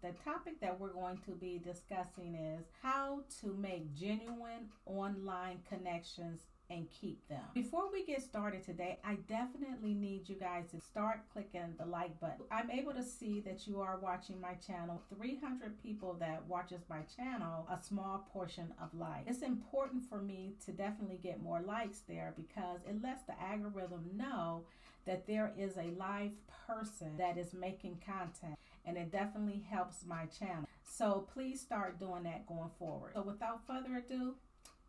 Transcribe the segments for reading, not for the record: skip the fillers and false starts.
The topic that we're going to be discussing is how to make genuine online connections and keep them. Before we get started today, I definitely need you guys to start clicking the like button. I'm able to see that you are watching my channel. 300 people that watches my channel, a small portion of like. It's important for me to definitely get more likes there because it lets the algorithm know that there is a live person that is making content, and it definitely helps my channel. So please start doing that going forward. So without further ado,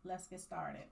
let's get started.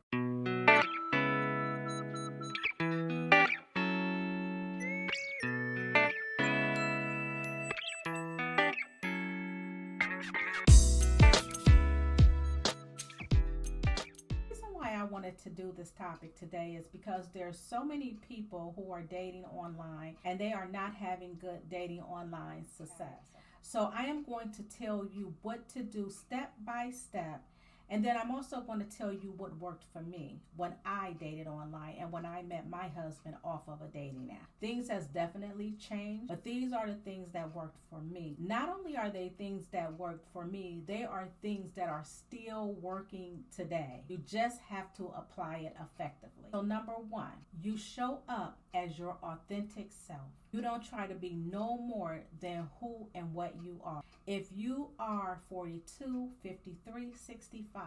I wanted to do this topic today is because there's so many people who are dating online and they are not having good dating online success. So I am going to tell you what to do step by step, and then I'm also going to tell you what worked for me when I dated online and when I met my husband off of a dating app. Things has definitely changed, but these are the things that worked for me. Not only are they things that worked for me, they are things that are still working today. You just have to apply it effectively. So number one, you show up as your authentic self. You don't try to be no more than who and what you are. If you are 42, 53, 65,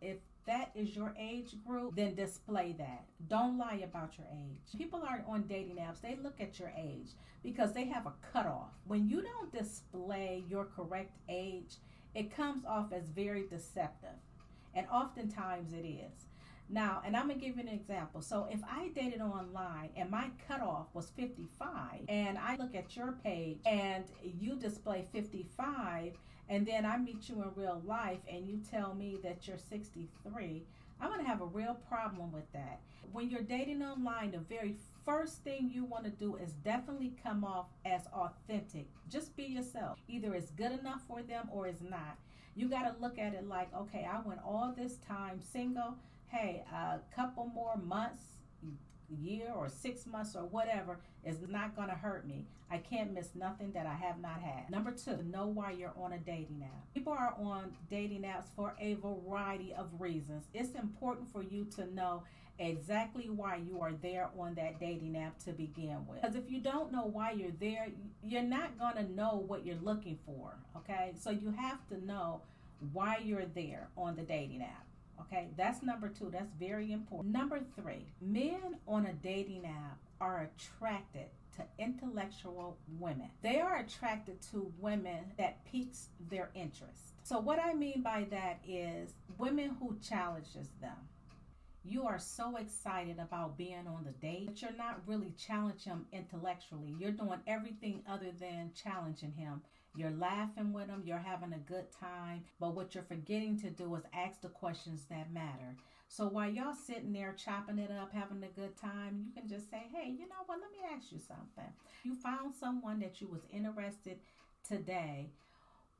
if that is your age group, then display that. Don't lie about your age. People aren't on dating apps. They look at your age because they have a cutoff. When you don't display your correct age, it comes off as very deceptive. And oftentimes it is. Now, and I'm going to give you an example. So if I dated online and my cutoff was 55, and I look at your page and you display 55, and then I meet you in real life and you tell me that you're 63, I'm going to have a real problem with that. When you're dating online, the very first thing you want to do is definitely come off as authentic. Just be yourself. Either it's good enough for them or it's not. You got to look at it like, okay, I went all this time single. Hey, a couple more months, year or 6 months or whatever is not going to hurt me. I can't miss nothing that I have not had. Number two, know why you're on a dating app. People are on dating apps for a variety of reasons. It's important for you to know exactly why you are there on that dating app to begin with. Because if you don't know why you're there, you're not going to know what you're looking for, okay? So you have to know why you're there on the dating app. Okay, that's number two. That's very important. Number three, men on a dating app are attracted to intellectual women. They are attracted to women that piques their interest. So what I mean by that is women who challenges them. You are so excited about being on the date, but you're not really challenging him intellectually. You're doing everything other than challenging him. You're laughing with them, you're having a good time, but what you're forgetting to do is ask the questions that matter. So while y'all sitting there chopping it up, having a good time, you can just say, hey, you know what, let me ask you something. You found someone that you was interested today.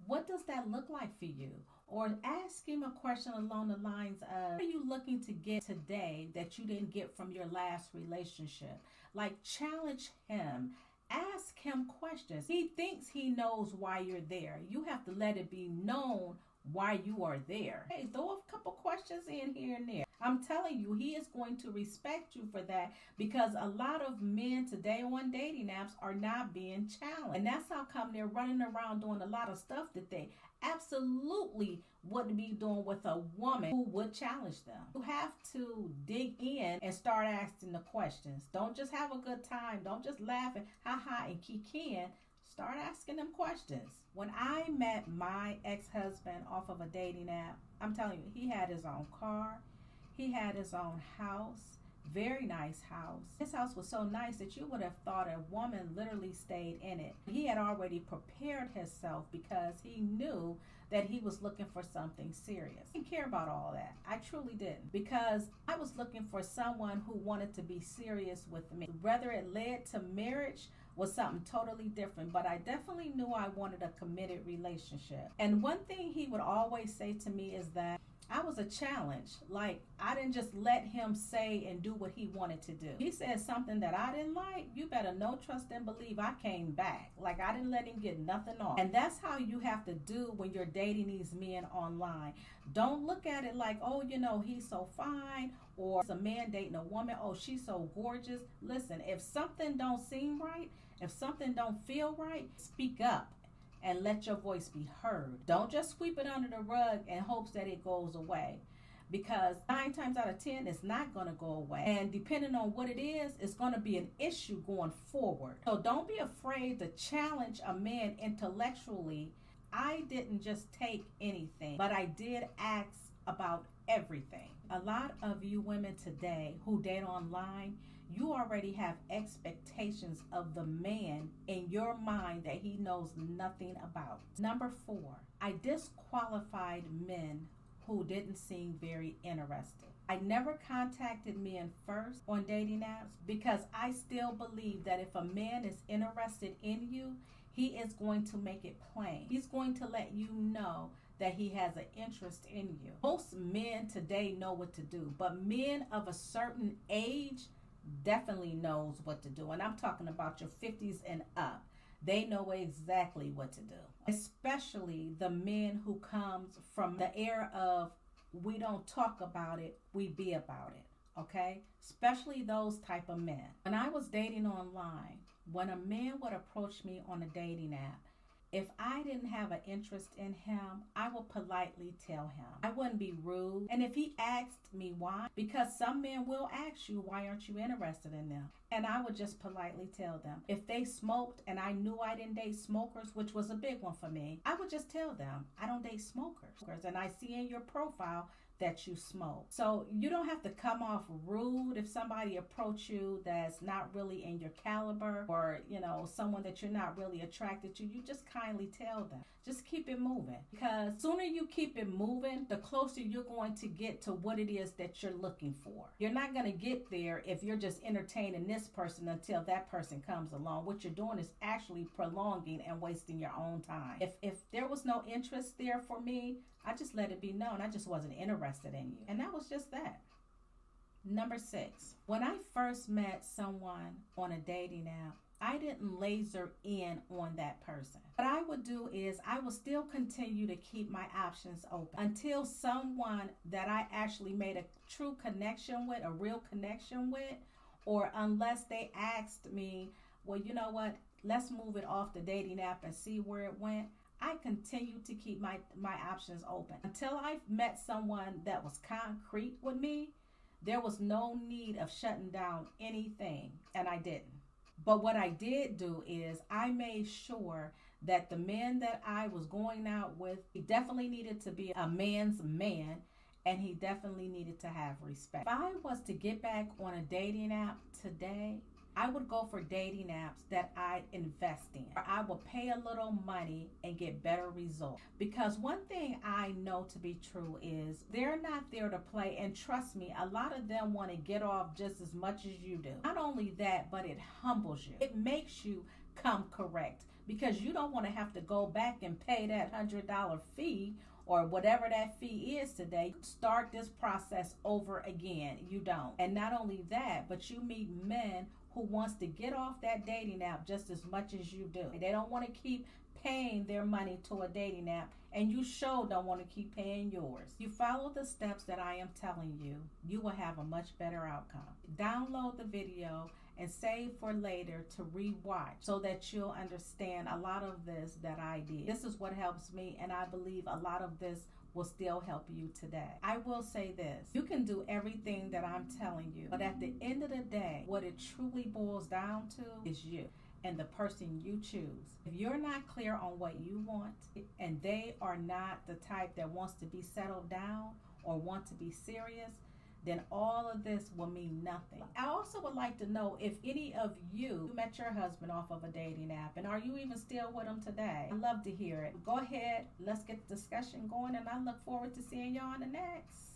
What does that look like for you? Or ask him a question along the lines of, what are you looking to get today that you didn't get from your last relationship? Like, challenge him. Ask him questions. He thinks he knows why you're there. You have to let it be known why you are there. Hey, throw a couple questions in here and there. I'm telling you, he is going to respect you for that because a lot of men today on dating apps are not being challenged. And that's how come they're running around doing a lot of stuff that they absolutely wouldn't be doing with a woman who would challenge them. You have to dig in and start asking the questions. Don't just have a good time. Don't just laugh and ha and kiki. Start asking them questions. When I met my ex-husband off of a dating app, I'm telling you, he had his own car. He had his own house. Very nice house. His house was so nice that you would have thought a woman literally stayed in it. He had already prepared himself because he knew that he was looking for something serious. I didn't care about all that. I truly didn't, because I was looking for someone who wanted to be serious with me. Whether it led to marriage was something totally different, but I definitely knew I wanted a committed relationship. And one thing he would always say to me is that I was a challenge. Like, I didn't just let him say and do what he wanted to do. He said something that I didn't like. You better know, trust, and believe I came back. Like, I didn't let him get nothing off. And that's how you have to do when you're dating these men online. Don't look at it like, oh, you know, he's so fine, or it's a man dating a woman, oh, she's so gorgeous. Listen, if something don't seem right, if something don't feel right, speak up and let your voice be heard. Don't just sweep it under the rug in hopes that it goes away, because 9 times out of 10 it's not going to go away, and depending on what it is, it's going to be an issue going forward. So don't be afraid to challenge a man intellectually. I didn't just take anything, but I did ask about everything. A lot of you women today who date online, you already have expectations of the man in your mind that he knows nothing about. Number 4, I disqualified men who didn't seem very interested. I never contacted men first on dating apps because I still believe that if a man is interested in you, he is going to make it plain. He's going to let you know that he has an interest in you. Most men today know what to do, but men of a certain age definitely knows what to do. And I'm talking about your 50s and up. They know exactly what to do. Especially the men who comes from the era of we don't talk about it, we be about it. Okay? Especially those type of men. When I was dating online, when a man would approach me on a dating app, if I didn't have an interest in him, I would politely tell him. I wouldn't be rude. And if he asked me why, because some men will ask you, why aren't you interested in them? And I would just politely tell them. If they smoked and I knew I didn't date smokers, which was a big one for me, I would just tell them, I don't date smokers. And I see in your profile that you smoke. So you don't have to come off rude if somebody approach you that's not really in your caliber, or you know, someone that you're not really attracted to. You just kindly tell them. Just keep it moving, because sooner you keep it moving, the closer you're going to get to what it is that you're looking for. You're not going to get there if you're just entertaining this person until that person comes along. What you're doing is actually prolonging and wasting your own time. If there was no interest there for me, I just let it be known I just wasn't interested in you. And that was just that. Number 6, when I first met someone on a dating app, I didn't laser in on that person. What I would do is I would still continue to keep my options open until someone that I actually made a true connection with, a real connection with, or unless they asked me, well, you know what, let's move it off the dating app and see where it went. I continued to keep my options open until I met someone that was concrete with me. There was no need of shutting down anything, and I didn't. But what I did do is I made sure that the man that I was going out with, he definitely needed to be a man's man, and he definitely needed to have respect. If I was to get back on a dating app today, I would go for dating apps that I invest in. I will pay a little money and get better results. Because one thing I know to be true is they're not there to play. And trust me, a lot of them want to get off just as much as you do. Not only that, but it humbles you. It makes you come correct, because you don't want to have to go back and pay that $100 fee or whatever that fee is today. Start this process over again. You don't. And not only that, but you meet men who wants to get off that dating app just as much as you do. They don't want to keep paying their money to a dating app, and you sure don't want to keep paying yours. You follow the steps that I am telling you, you will have a much better outcome. Download the video and save for later to rewatch so that you'll understand a lot of this that I did. This is what helps me, and I believe a lot of this will still help you today. I will say this, you can do everything that I'm telling you, but at the end of the day, what it truly boils down to is you and the person you choose. If you're not clear on what you want, and they are not the type that wants to be settled down or want to be serious, then all of this will mean nothing. I also would like to know if any of you met your husband off of a dating app, and are you even still with him today? I'd love to hear it. Go ahead, let's get the discussion going, and I look forward to seeing y'all on the next.